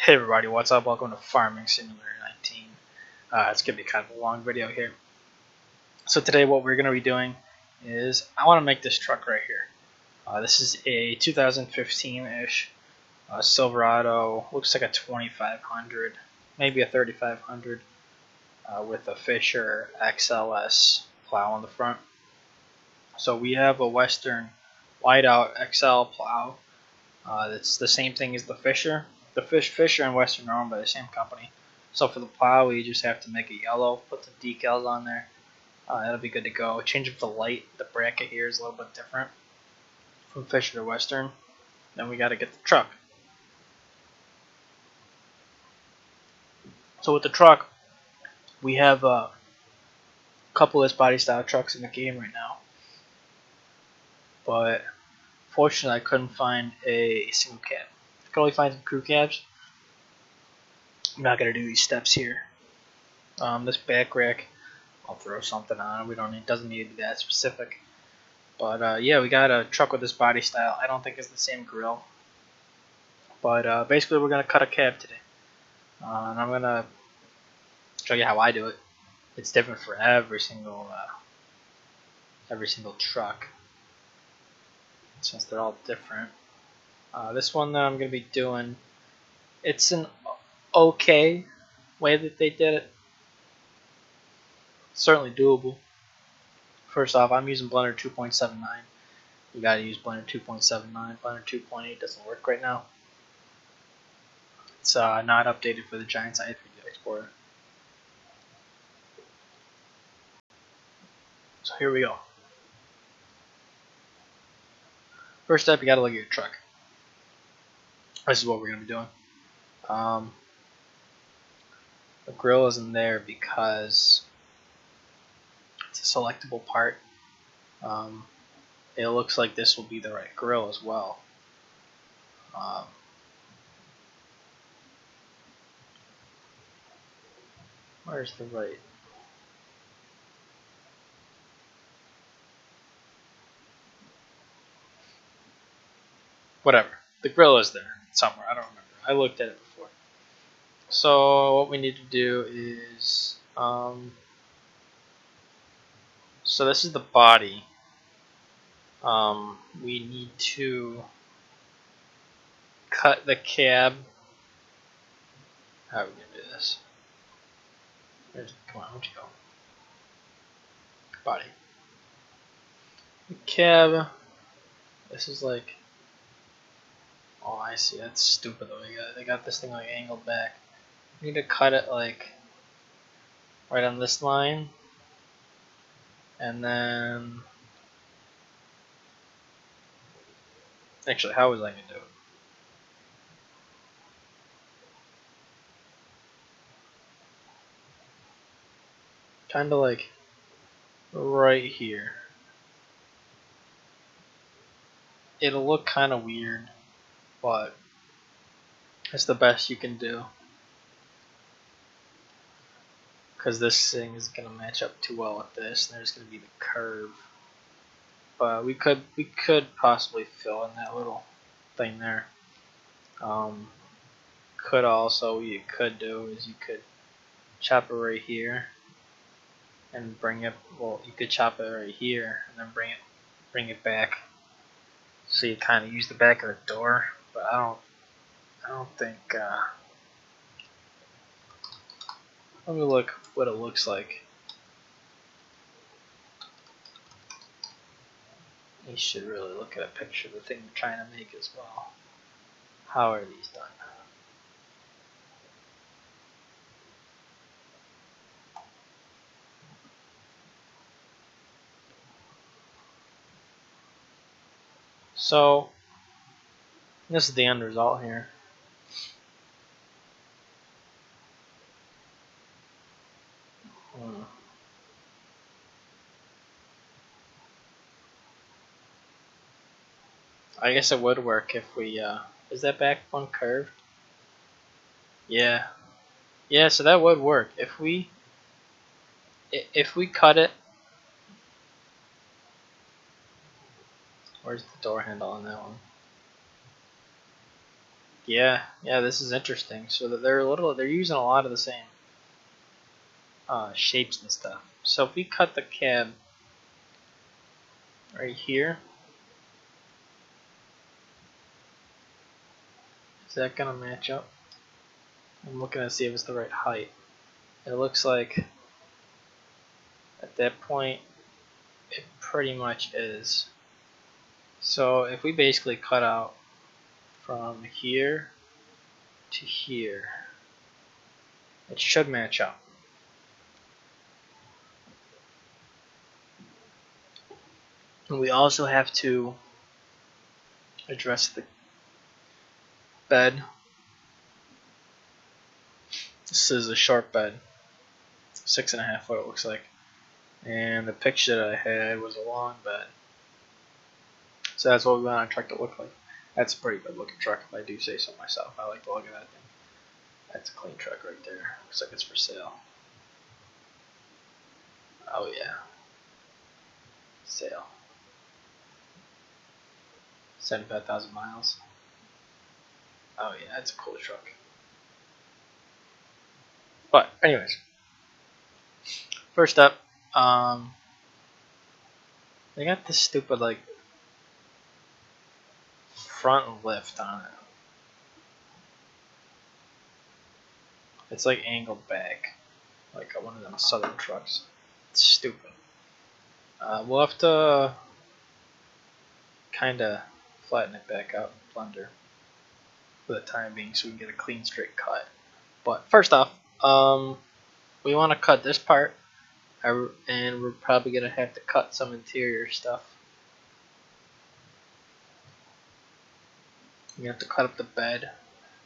Hey everybody, what's up? Welcome to Farming Simulator 19. It's going to be kind of a long video here. So today what we're going to be doing is, I want to make this truck right here. This is a 2015-ish Silverado, looks like a 2500, maybe a 3500, with a Fisher XLS plow on the front. So we have a Western Whiteout XL plow. It's the same thing as the Fisher. The Fisher and Western are owned by the same company. So for the plow, we just have to make it yellow, put the decals on there. That'll be good to go. Change up the light. The bracket here is a little bit different from Fisher to Western. Then we got to get the truck. So with the truck, we have a couple of this body style trucks in the game right now. But fortunately, I couldn't find a single cab. I could only find some crew cabs. I'm not gonna do these steps here. This back rack, I'll throw something on it. It doesn't need to be that specific. But yeah, we got a truck with this body style. I don't think it's the same grill. But basically, we're gonna cut a cab today, and I'm gonna show you how I do it. It's different for every single truck, since they're all different. This one that I'm gonna be doing, it's an okay way that they did it. Certainly doable. First off, I'm using Blender 2.79. You gotta use Blender 2.79. Blender 2.8 doesn't work right now. It's not updated for the giant size video exporter. So here we go. First step, you gotta look at your truck. This is what we're gonna be doing. The grill isn't there because it's a selectable part. It looks like this will be the right grill as well. Where's the right? Whatever. The grill is there somewhere. I don't remember. I looked at it before. So what we need to do is, so this is the body. We need to cut the cab. How are we gonna do this? Come on, where'd you go? Body. The cab. This is like. Oh, I see. That's stupid though. They got this thing like angled back. We need to cut it like right on this line, and then. Actually, how was I gonna do it? Kind of like right here. It'll look kind of weird, but it's the best you can do. Because this thing is going to match up too well with this, and there's going to be the curve. But we could possibly fill in that little thing there. Could also, what you could do is you could chop it right here and bring it. Well, you could chop it right here and then bring it back. So you kind of use the back of the door, but I don't think. Let me look what it looks like. You should really look at a picture of the thing you're trying to make as well. How are these done? So, this is the end result here. I guess it would work if we, is that back one curved? Yeah. Yeah, so that would work. If we cut it, where's the door handle on that one? Yeah, yeah, this is interesting. So that they're using a lot of the same shapes and stuff. So if we cut the cab right here, is that gonna match up? I'm looking to see if it's the right height. It looks like at that point it pretty much is. So if we basically cut out from here to here, it should match up. And we also have to address the bed. This is a short bed, 6.5 foot it looks like. And the picture that I had was a long bed. So that's what we want our truck to look like. That's a pretty good looking truck if I do say so myself. I like the look of that thing. That's a clean truck right there. Looks like it's for sale. Oh yeah. Sale. 75,000 miles. Oh yeah, that's a cool truck. But anyways, first up, they got this stupid like front lift on it. It's like angled back, like one of them southern trucks. It's stupid. We'll have to kind of flatten it back out and blender for the time being so we can get a clean straight cut. But first off, we want to cut this part, and we're probably going to have to cut some interior stuff. We have to cut up the bed.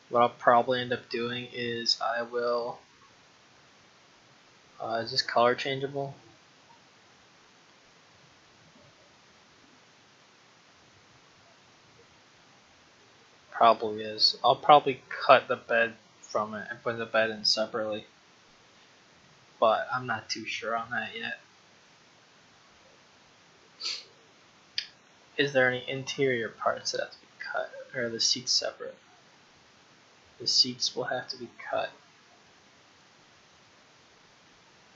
What I'll probably end up doing is I will, is this color changeable? Probably is. I'll probably cut the bed from it and put the bed in separately. But I'm not too sure on that yet. Is there any interior parts that have to be cut? Or are the seats separate? The seats will have to be cut.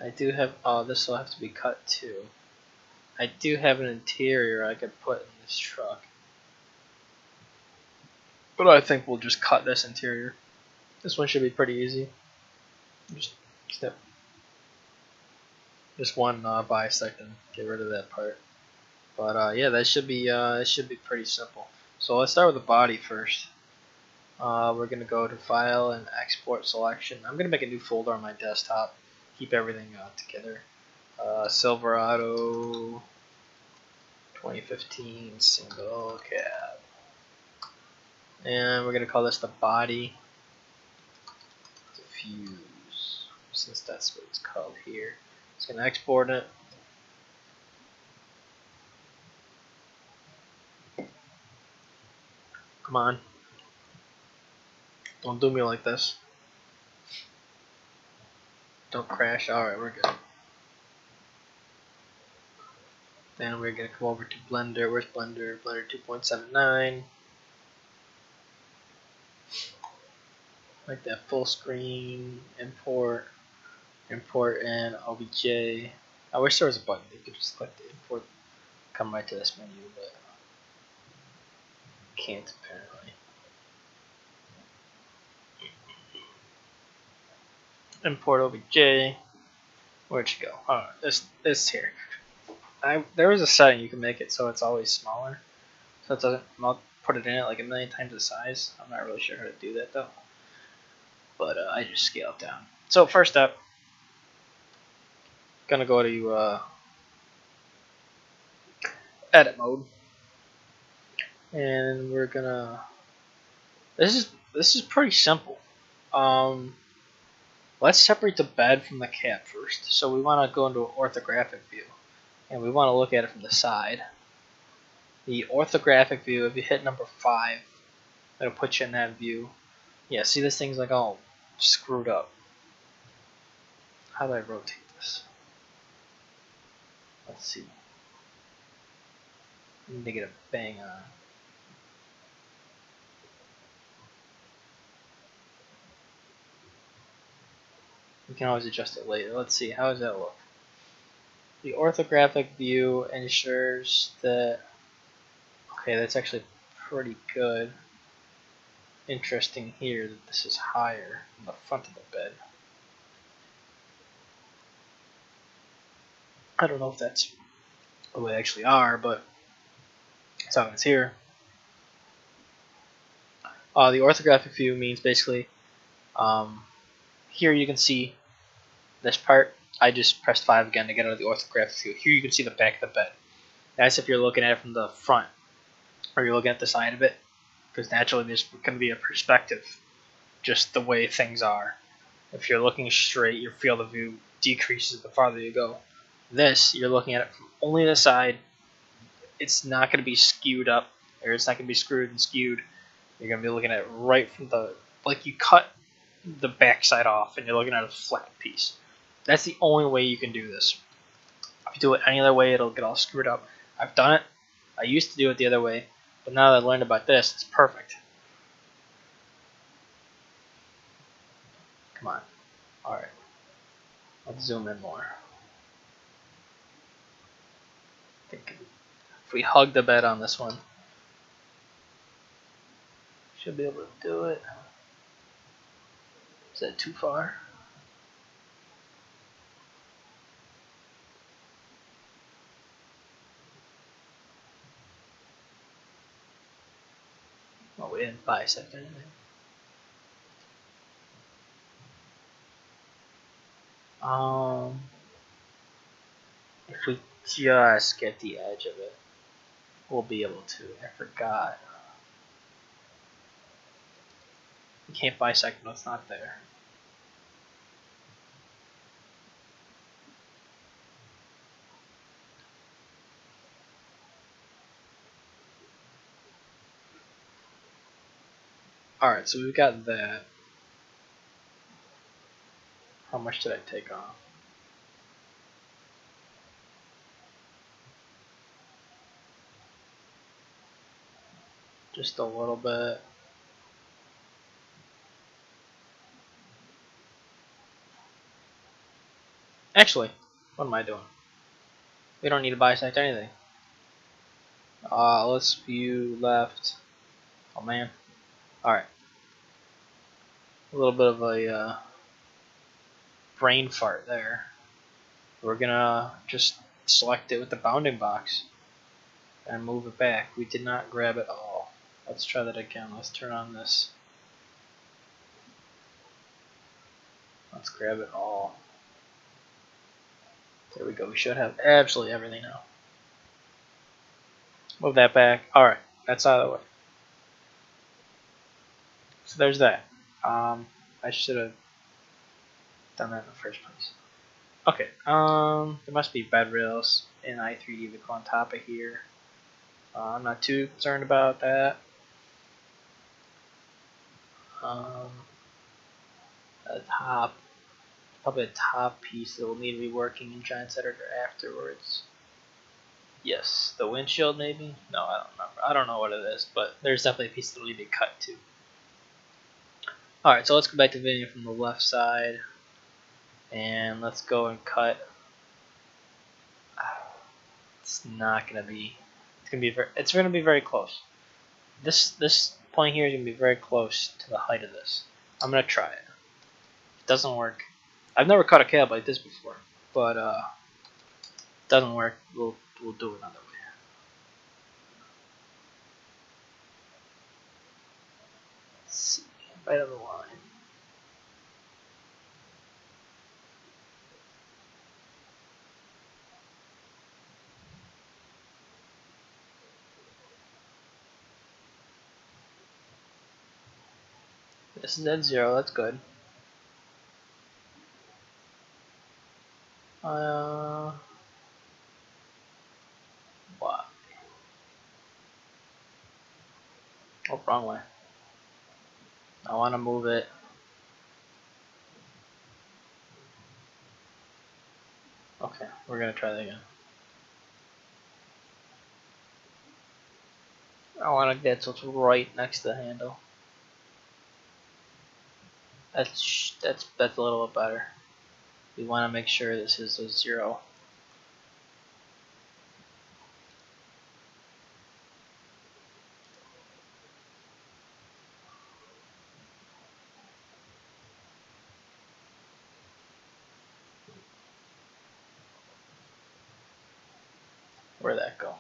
I do have, oh, this will have to be cut too. I do have an interior I could put in this truck. But I think we'll just cut this interior. This one should be pretty easy. Just one bisect and get rid of that part. But yeah, that should be pretty simple. So let's start with the body first. We're gonna go to File and Export Selection. I'm gonna make a new folder on my desktop. Keep everything together. Silverado 2015 single cab. And we're going to call this the body diffuse, since that's what it's called here. It's going to export it. Come on. Don't do me like this. Don't crash. Alright, we're good. Then we're going to come over to Blender. Where's Blender? Blender 2.79. Like that full screen, import in OBJ. I wish there was a button you could just click the import, come right to this menu, but can't apparently. Import OBJ. Where'd you go? Oh, this here. There was a setting you can make it so it's always smaller, so it doesn't. I'll put it in it like a million times the size. I'm not really sure how to do that though, but I just scale it down. So first up, gonna go to edit mode, and we're gonna. This is pretty simple. Let's separate the bed from the cab first. So we want to go into an orthographic view, and we want to look at it from the side. The orthographic view, if you hit number 5, it'll put you in that view. Yeah, see this thing's like all screwed up. How do I rotate this? Let's see. I need to get a bang on. We can always adjust it later. Let's see, how does that look? The orthographic view ensures that, okay, that's actually pretty good. Interesting here that this is higher on the front of the bed. I don't know if that's the way they actually are, but that's how it's here. The orthographic view means basically, here you can see this part. I just pressed 5 again to get out of the orthographic view. Here you can see the back of the bed. That's if you're looking at it from the front, or you're looking at the side of it, because naturally there's going to be a perspective, just the way things are. If you're looking straight, your field of view decreases the farther you go. This, you're looking at it from only the side. It's not going to be skewed up, or it's not going to be screwed and skewed. You're going to be looking at it right from the, like you cut the backside off and you're looking at a flat piece. That's the only way you can do this. If you do it any other way, it'll get all screwed up. I've done it. I used to do it the other way, but now that I learned about this, it's perfect. Come on. Alright. Let's zoom in more. If we hug the bed on this one, should be able to do it. Is that too far? Oh, we didn't bisect anything. If we just get the edge of it, we'll be able to. I forgot. You can't bisect what's not there. Alright, so we've got that. How much did I take off? Just a little bit. Actually, what am I doing? We don't need to bisect anything. Let's view left. Oh man. Alright. A little bit of a brain fart there. We're gonna just select it with the bounding box and move it back. We did not grab it all. Let's try that again. Let's turn on this. Let's grab it all. There we go. We should have absolutely everything now. Move that back. Alright, that's out of the way. So there's that. I should have done that in the first place. Okay, there must be bed rails in i3D that go on top of here. I'm not too concerned about that. The top, probably a top piece that will need to be working in Giants Editor afterwards. Yes, the windshield maybe? No, I don't remember. I don't know what it is, but there's definitely a piece that will need to be cut too. Alright, so let's go back to video from the left side. And let's go and cut. It's not gonna be. It's gonna be very close. This point here is gonna be very close to the height of this. I'm gonna try it. If it doesn't work, I've never cut a cab like this before, but if it doesn't work, we'll do it another way. Let's see, right on the line. This is at 0. That's good. What? Oh, wrong way. I want to move it. Okay, we're gonna try that again. I want to get so it's right next to the handle. That's a little bit better. we want to make sure this is a 0. Where'd that go?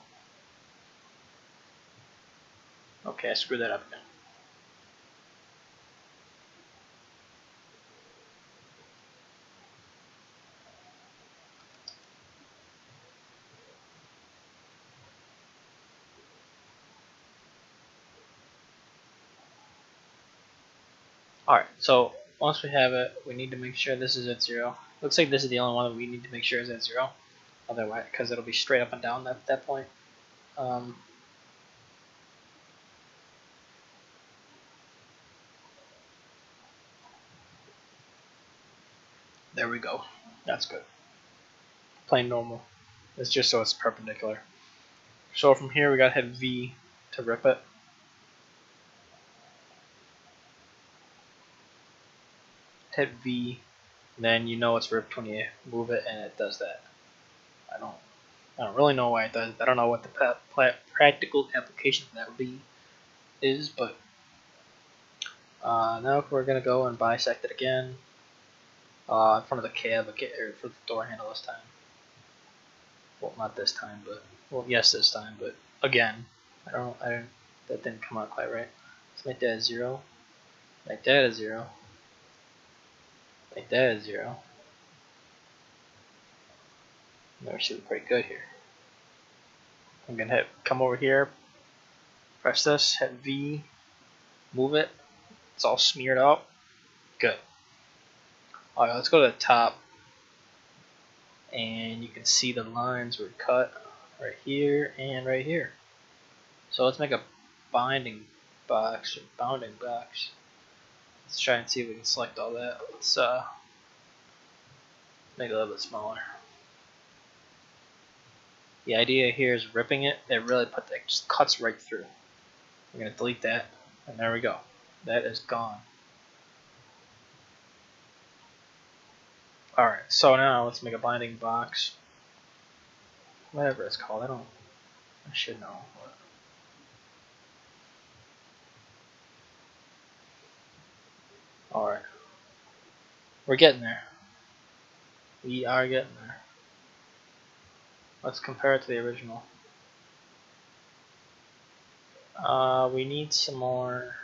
Okay, I screwed that up again. Alright, so once we have it, we need to make sure this is at 0. Looks like this is the only one that we need to make sure is at 0. Otherwise, because it'll be straight up and down at that point. There we go. That's good. Plain normal. It's just so it's perpendicular. So from here we gotta hit V to rip it. Hit V, then you know it's ripped when you move it, and it does that. I don't really know why it does it. I don't know what the practical application for that would be is, but now we're gonna go and bisect it again in front of the cab, or for the door handle this time. Well, not this time, but well, yes, this time, but again, I don't, that didn't come out quite right. Let's make that a 0. Make that a 0. Make that a 0. That should be pretty good here. I'm gonna come over here, press this, hit V, move it. It's all smeared out. Good. All right, let's go to the top, and you can see the lines were cut right here and right here. So let's make a binding box or bounding box. Let's try and see if we can select all that. Let's make it a little bit smaller. The idea here is ripping it. It really just cuts right through. We're gonna delete that, and there we go. That is gone. All right. So now let's make a binding box. Whatever it's called. I should know. All right. We're getting there. We are getting there. Let's compare it to the original. We need some more.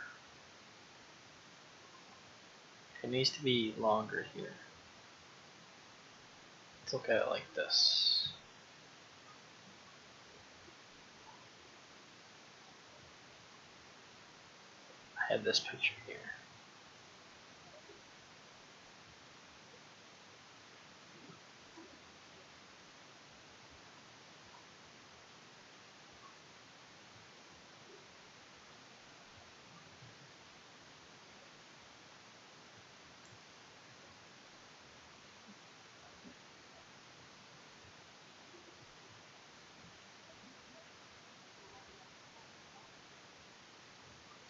It needs to be longer here. Let's look at it like this. I had this picture here.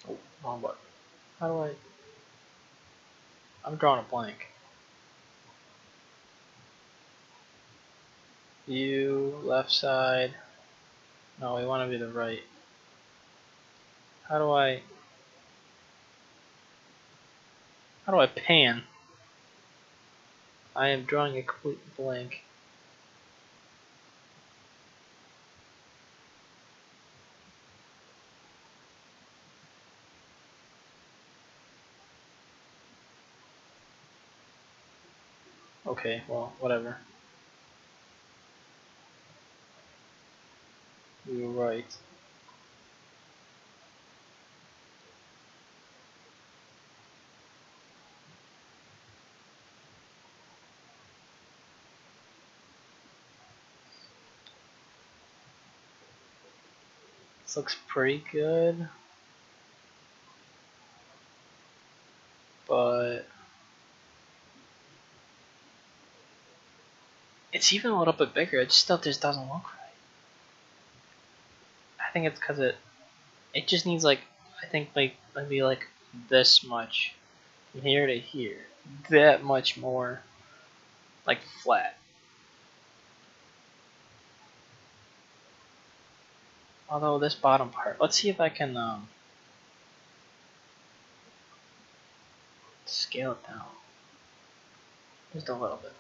Oh, wrong button. How do I? I'm drawing a blank. View, left side. No, we want to be the right. How do I? How do I pan? I am drawing a complete blank. Okay, well, whatever. You're right. This looks pretty good, but it's even a little bit bigger. It still just doesn't look right. I think it's because it just needs like, I think like maybe like this much from here to here. That much more. like flat. Although this bottom part, let's see if I can scale it down just a little bit.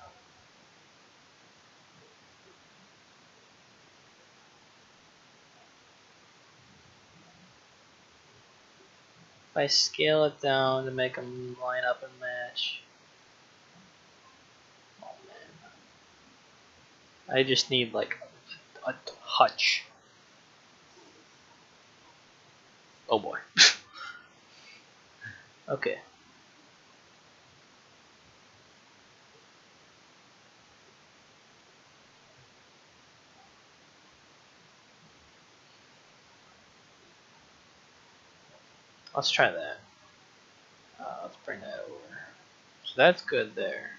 If I scale it down to make them line up and match. Oh man. I just need like a touch. Oh boy. Okay. Let's try that. Let's bring that over. So that's good there.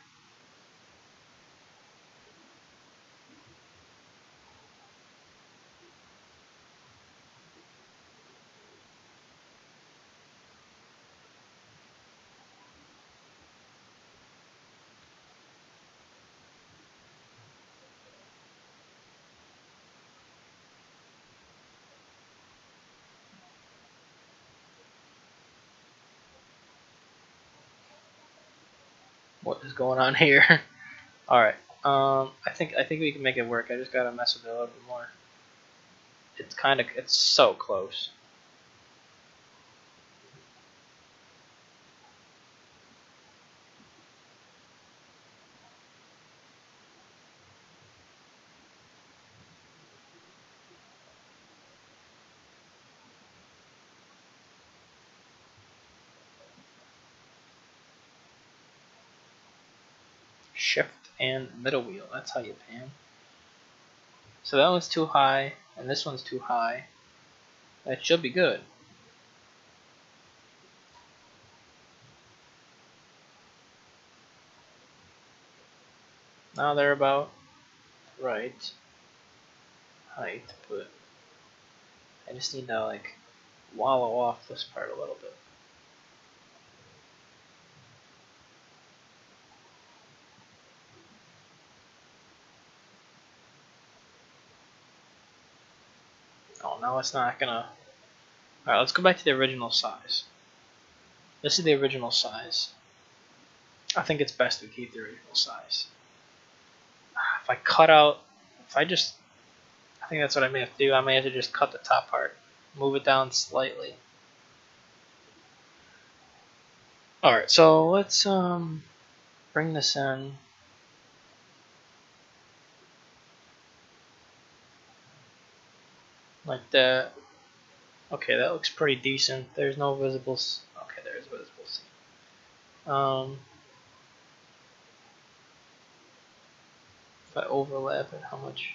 What is going on here? All right. I think we can make it work. I just gotta mess with it a little bit more. It's so close. Shift and middle wheel. That's how you pan. So that one's too high, and this one's too high. That should be good. Now they're about right height, but I just need to like wallow off this part a little bit. Oh, no, it's not gonna. Alright, let's go back to the original size. This is the original size. I think it's best to keep the original size. If I cut out, if I just, I think that's what I may have to do. I may have to just cut the top part, move it down slightly. Alright, so let's bring this in. Like that. Okay, that looks pretty decent. There's no visible. Okay, there's visible seam. If I overlap it, how much?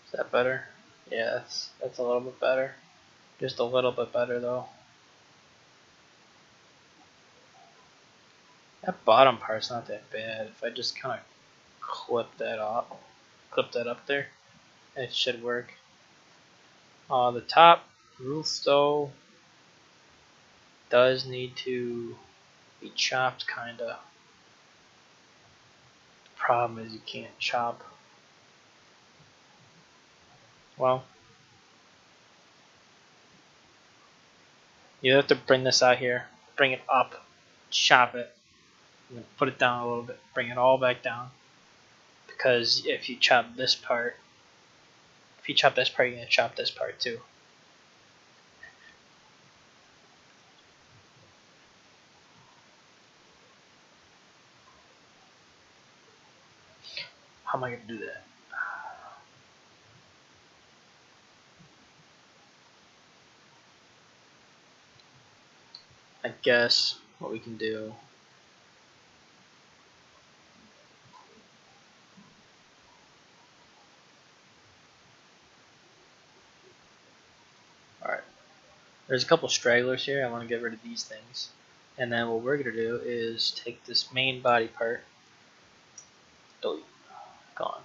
Is that better? Yeah, that's a little bit better. Just a little bit better though. That bottom part's not that bad. If I just kind of clip that up there, it should work. The top roof though does need to be chopped kinda. The problem is you can't chop. Well, you have to bring this out here, bring it up, chop it, and then put it down a little bit, bring it all back down. Because if you chop this part, you're gonna chop this part too. How am I gonna do that? I guess what we can do. Alright. There's a couple stragglers here. I want to get rid of these things. And then what we're going to do is take this main body part. Delete. Gone.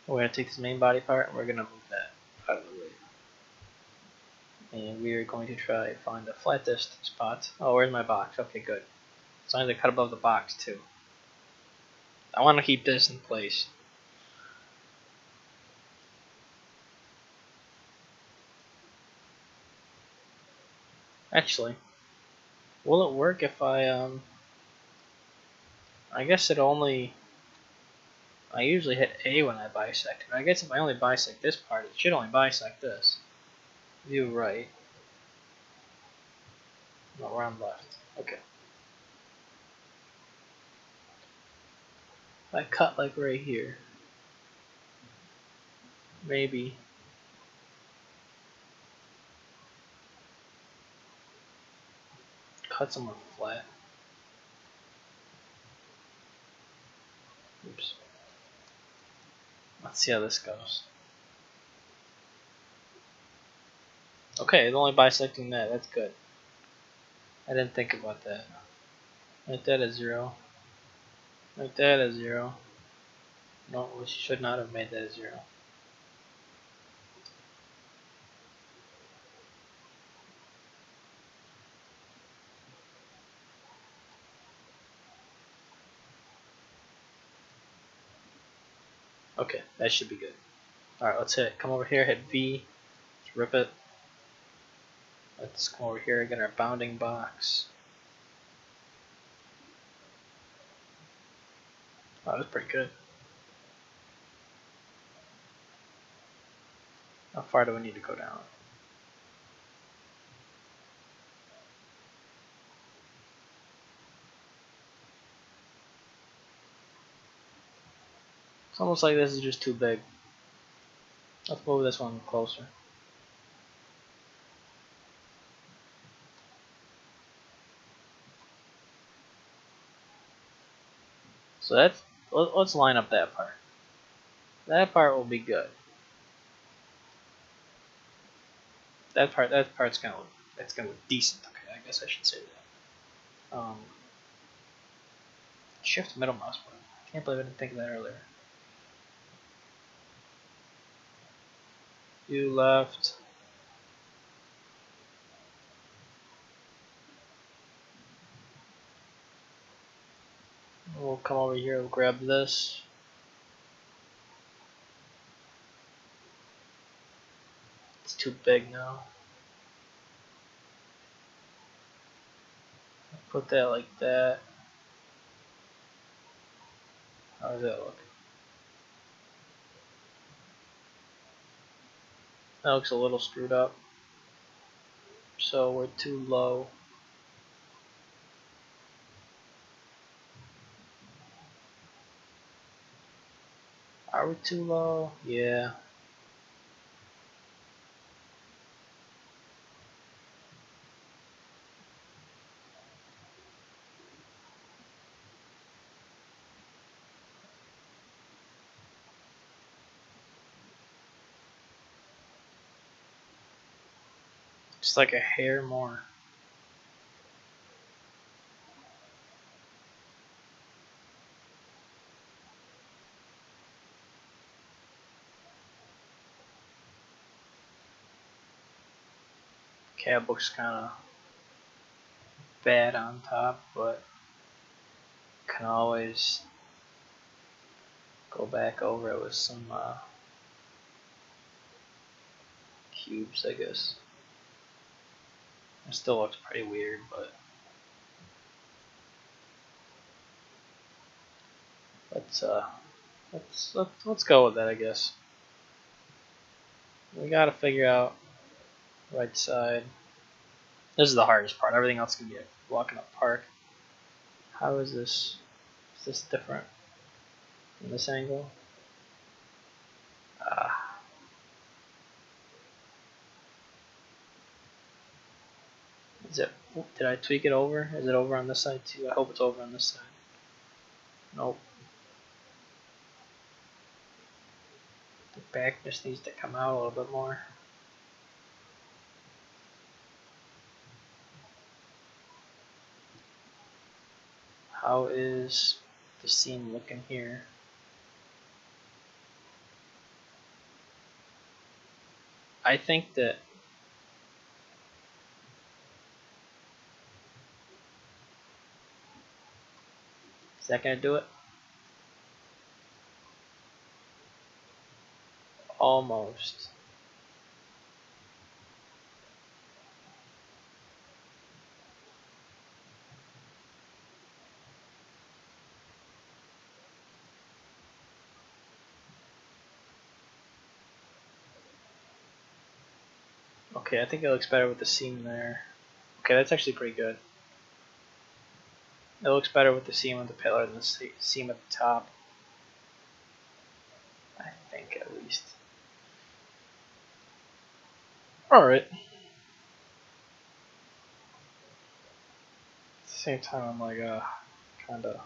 We're going to take this main body part and we're going to move that out of the way. And we are going to try to find the flattest spot. Oh, where's my box? Okay, good. As long as I cut above the box too. I want to keep this in place. Actually, will it work if I guess it only, I usually hit A when I bisect, but I guess if I only bisect this part, it should only bisect this. View right. No, round left. Okay. If I cut like right here, maybe. Cut somewhere flat. Oops. Let's see how this goes. Okay, it's only bisecting that. That's good. I didn't think about that. Make that a 0. Make that a 0. No, we should not have made that a 0. Okay, that should be good. Alright, let's hit. Come over here, hit V. Let's rip it. Let's come over here, get our bounding box. Oh, that's pretty good. How far do we need to go down? It's almost like this is just too big. Let's move this one closer. So that's, let's line up that part. That part will be good. That part's gonna look, that's gonna look decent. Okay, I guess I should say that. Shift middle mouse button. I can't believe I didn't think of that earlier. You left. We'll come over here, we'll grab this. It's too big now. Put that like that. How does that look? That looks a little screwed up. So we're too low. Are we too low? Yeah. Just like a hair more. Cab looks kind of bad on top, but can always go back over it with some cubes, I guess. It still looks pretty weird, but let's go with that, I guess. We gotta figure out right side. This is the hardest part. Everything else can be like walking up park. How is this? Is this different from this angle? Is it? Did I tweak it over? Is it over on this side too? I hope it's over on this side. Nope. The back just needs to come out a little bit more. How is the seam looking here? I think that that gonna do it? Almost. Okay, I think it looks better with the seam there. Okay, that's actually pretty good. It looks better with the seam of the pillar than the seam at the top. I think, at least. Alright. At the same time, I'm like, kinda.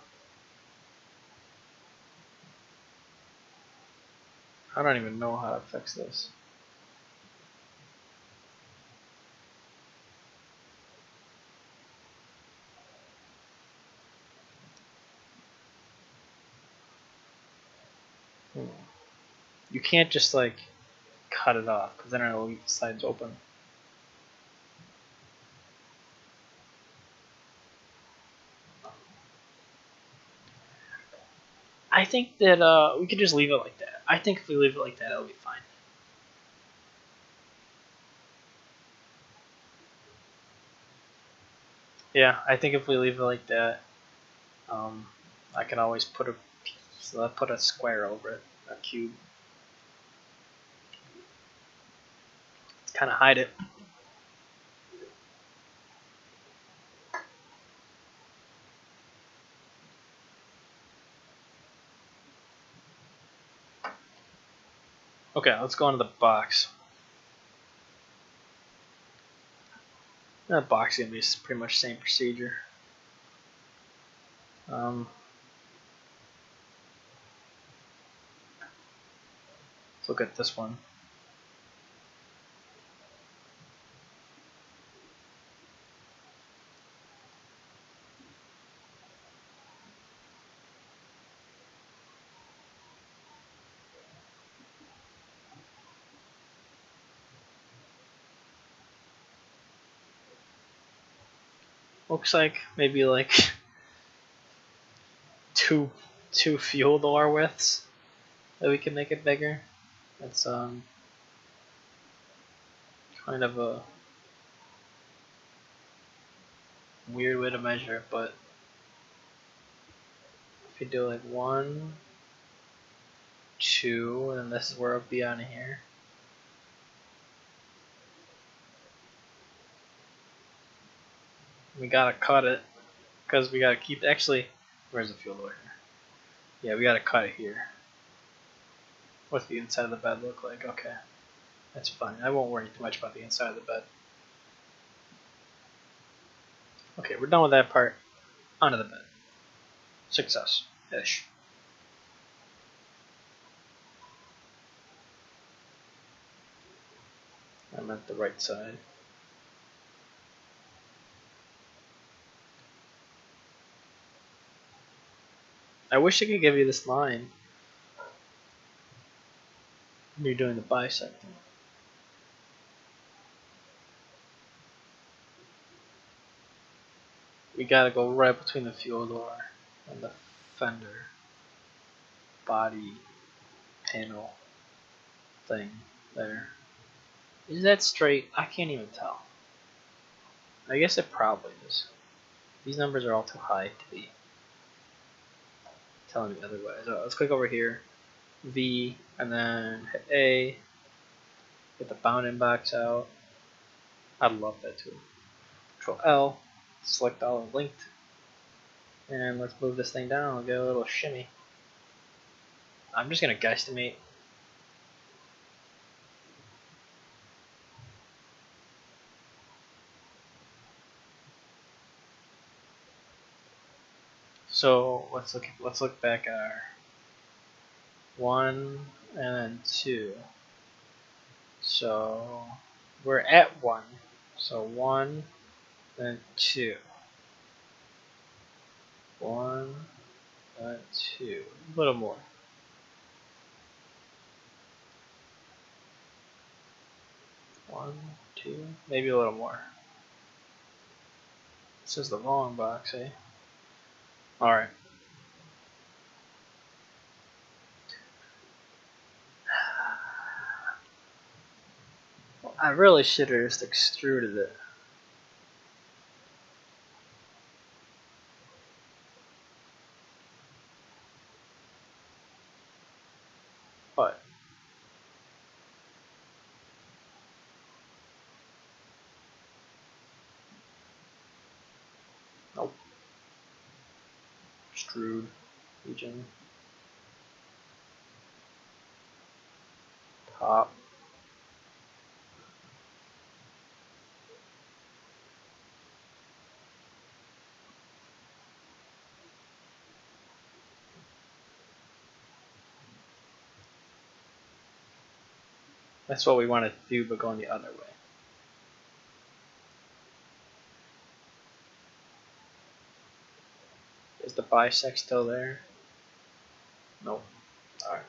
I don't even know how to fix this. You can't just like cut it off because then it'll leave the sides open. I think that we could just leave it like that. I think if we leave it like that, it'll be fine. Yeah, I think if we leave it like that, I can always put a square over it, a cube, kind of hide it. Okay, let's go into the box. That box is gonna be pretty much the same procedure. Let's look at this one. Looks like maybe like two fuel door widths that we can make it bigger. That's kind of a weird way to measure it, but if you do like 1, 2, and then this is where it'll be on here. We gotta cut it because we gotta keep. Actually, where's the fuel door here? Yeah, we gotta cut it here. What's the inside of the bed look like? Okay, that's fine. I won't worry too much about the inside of the bed. Okay, we're done with that part. Onto the bed. Success-ish. I'm at the right side. I wish I could give you this line when you're doing the bisecting. We gotta go right between the fuel door and the fender body panel thing there. Is that straight? I can't even tell. I guess it probably is. These numbers are all too high to be telling me otherwise. So let's click over here, V, and then hit A, get the bounding box out. I love that too. Control L, select all linked, and let's move this thing down. We'll get a little shimmy. I'm just gonna guesstimate. So let's look back at our 1 and then 2. So we're at 1. So 1, then 2. 1, then 2. A little more. 1, 2, maybe a little more. This is the wrong box, eh? Alright. I really should have just extruded it. But nope. Extrude region. Top. That's what we want to do, but going the other way. Is the bisect still there? Nope. Alright.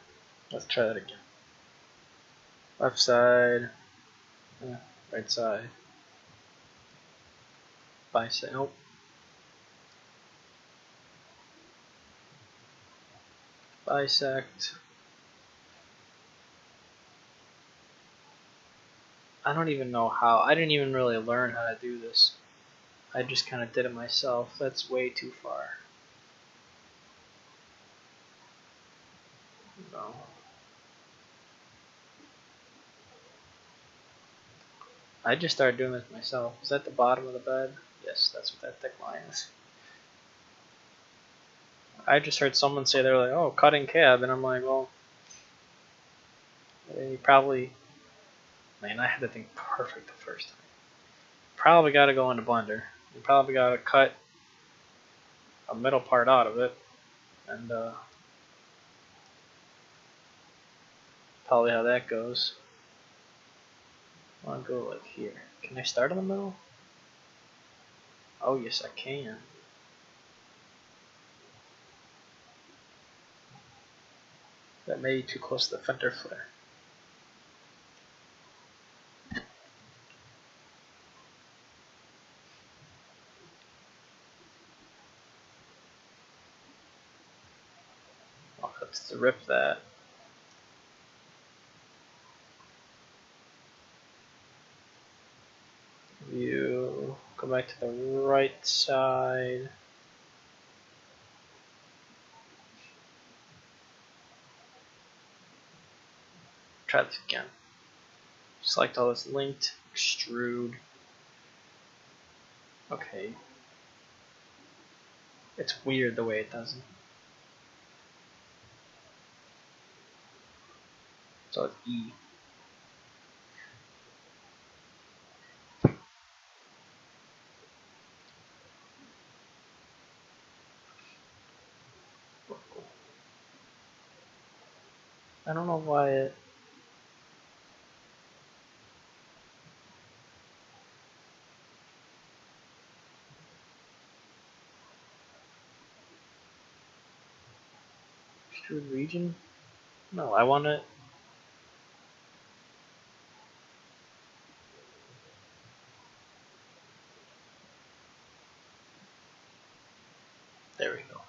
Let's try that again. Left side. Right side. Bisect. Nope. Bisect. I don't even know how. I didn't even really learn how to do this. I just kind of did it myself. That's way too far. No. I just started doing this myself. Is that the bottom of the bed? Yes, that's what that thick line is. I just heard someone say they're like, oh, cutting cab, and I'm like, well, you probably, man, I had the thing perfect the first time. Probably got to go into Blender. You probably got to cut a middle part out of it, and probably how that goes. I'll go like here. Can I start in the middle? Oh, yes, I can. That may be too close to the fender flare. I'll have to rip that. View. Go back to the right side. Try this again. Select all this linked, extrude. Okay. It's weird the way it does it. So it's E. I don't know why it. Extrude region? No, I want it. There we go.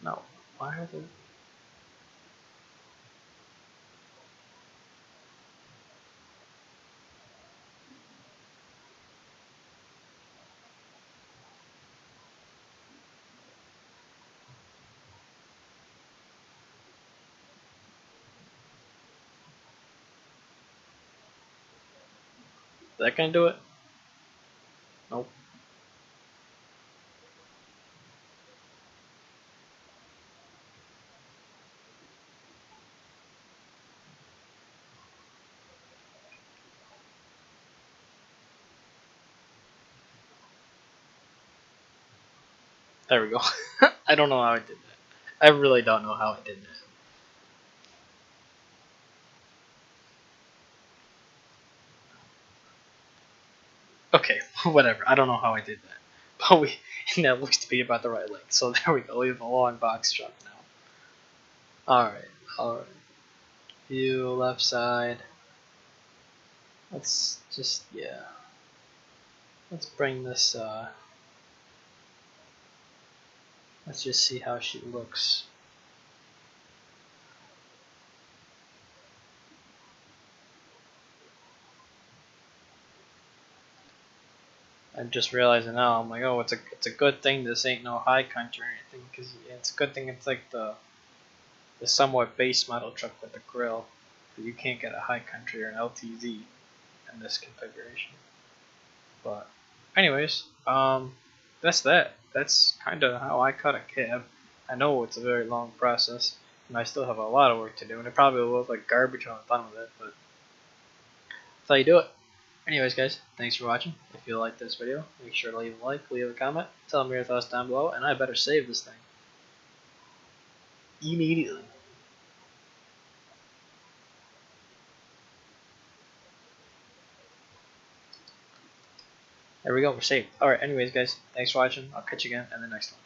No. Why are they. Is that gonna do it? Nope. There we go. I don't know how I did that. I really don't know how I did that. Okay, whatever. I don't know how I did that. But and that looks to be about the right length. So there we go. We have a long box truck now. Alright, alright. view, left side. Let's just, yeah. Let's bring this, let's just see how she looks. I'm just realizing now, I'm like, oh, it's a good thing this ain't no high country or anything, because it's a good thing it's like the somewhat base model truck with the grill. But you can't get a high country or an LTZ in this configuration. But anyways, that's that. That's kind of how I cut a cab. I know it's a very long process, and I still have a lot of work to do, and it probably will look like garbage when I'm done with it, but that's how you do it. Anyways, guys, thanks for watching. If you like this video, make sure to leave a like, leave a comment, tell me your thoughts down below, and I better save this thing immediately. There we go, we're saved. Alright, anyways, guys, thanks for watching. I'll catch you again in the next one.